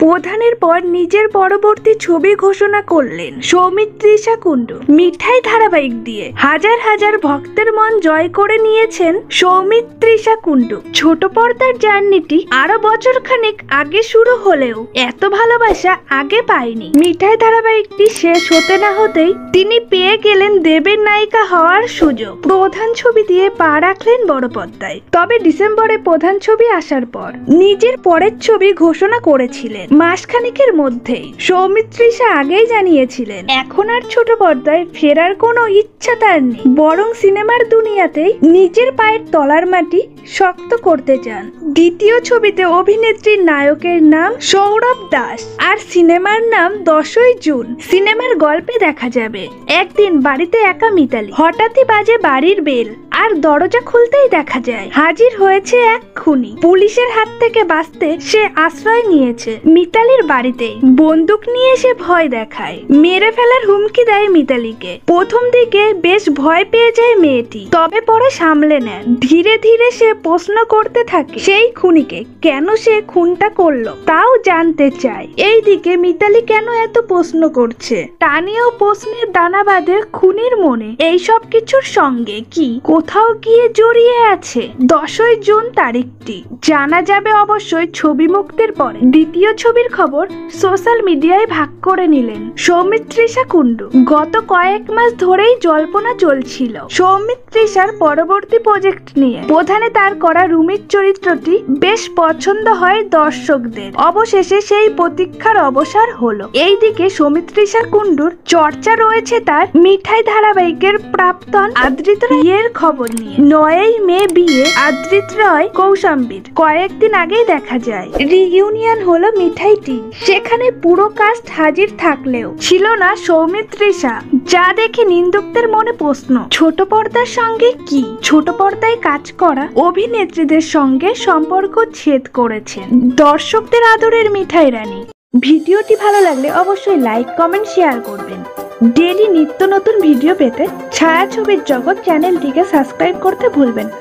প্রধানের পর নিজের পরবর্তী ছবি ঘোষণা করলেন সৌমিত্রিষা কুণ্ডু। মিঠাই ধারাবাহিক দিয়ে হাজার হাজার ভক্তের মন জয় করে নিয়েছেন সৌমিত্রিষা কুণ্ডু। ছোট পর্দার জার্নিটি আরো বছরখানেক আগে শুরু হলেও এত ভালোবাসা আগে পায়নি। মিঠাই ধারাবাহিকটি শেষ হতে না হতেই তিনি পেয়ে গেলেন দেবের নায়িকা হওয়ার সুযোগ। প্রধান ছবি দিয়ে পা রাখলেন বড় পর্দায়। তবে ডিসেম্বরে প্রধান ছবি আসার পর নিজের পরের ছবি ঘোষণা করেছিলেন। মাসখানেকের মধ্যেই সৌমিত্রিষা আগেই জানিয়েছিলেন এখন আর ছোট পর্দায় ফেরার কোনো ইচ্ছা তার নেই, বরং সিনেমার দুনিয়াতেই নিজের পায়ের তলার মাটি শক্ত করতে চান। দ্বিতীয় ছবিতে অভিনেত্রীর নায়কের নাম সৌরভ দাস আর সিনেমার নাম 10ই জুন। সিনেমার গল্পে দেখা যাবে একদিন বাড়িতে একা মিতালি, হঠাৎই বাজে বাড়ির বেল আর দরজা খুলতেই দেখা যায় হাজির হয়েছে এক খুনি। পুলিশের হাত থেকে বাঁচতে সে আশ্রয় নিয়েছে মিতালির বাড়িতেই। বন্দুক নিয়ে সে ভয় দেখায়, মেরে ফেলার হুমকি দেয় মিতালিকে। প্রথম দিকে বেশ ভয় পেয়ে যায় মেয়েটি, তবে পরে সামলে নেন। ধীরে ধীরে সে প্রশ্ন করতে থাকে সেই খুনিকে কেন সে খুনটা করলো তাও জানতে চায়। এইদিকে মিতালি কেন এত প্রশ্ন করছে তা নিয়েও প্রশ্নের দানা বাঁধে খুনির মনে। এই সব কিছুর সঙ্গে কি কোথাও গিয়ে জড়িয়ে আছে 10ই জুন তারিখটি জানা যাবে অবশ্যই ছবি মুক্তির পরে। দ্বিতীয় ছবির খবর সোশ্যাল মিডিয়ায় ভাগ করে নিলেন সৌমিত্রিষা কুণ্ডু। গত কয়েক মাস ধরেই জল্পনা চলছিল সৌমিত্রিষার পরবর্তী প্রজেক্ট নিয়ে। প্রধানে তার করা রুমির চরিত্রটি বেশ পছন্দ হয় দর্শকদের। অবশেষে সেই প্রতীক্ষার অবসান হলো। এইদিকে সৌমিত্রিষা কুণ্ডুর চর্চা রয়েছে তার মিঠাই ধারাবাহিকের প্রাক্তন আদ্রিত রায়ের খবর নিয়ে। 9ই মে বিয়ে আদ্রিত রয় কৌশাম্বীর। কয়েকদিন আগেই দেখা যায় রিইউনিয়ন হলো মিঠাই টিম। সেখানে পুরো কাস্ট হাজির থাকলেও ছিল না সৌমিত্রিষা, যা দেখে নিন্দুকদের মনে প্রশ্ন ছোট পর্দার সঙ্গে কি ছোট পর্দায় কাজ করা অভিনেত্রীদের সঙ্গে সম্পর্ক ছেদ করেছেন দর্শকদের আদরের মিঠাই রানী। ভিডিওটি ভালো লাগলে অবশ্যই লাইক কমেন্ট শেয়ার করবেন। ডেইলি নিত্য নতুন ভিডিও পেতে ছায়াছবির জগৎ চ্যানেলটিকে সাবস্ক্রাইব করতে ভুলবেন না।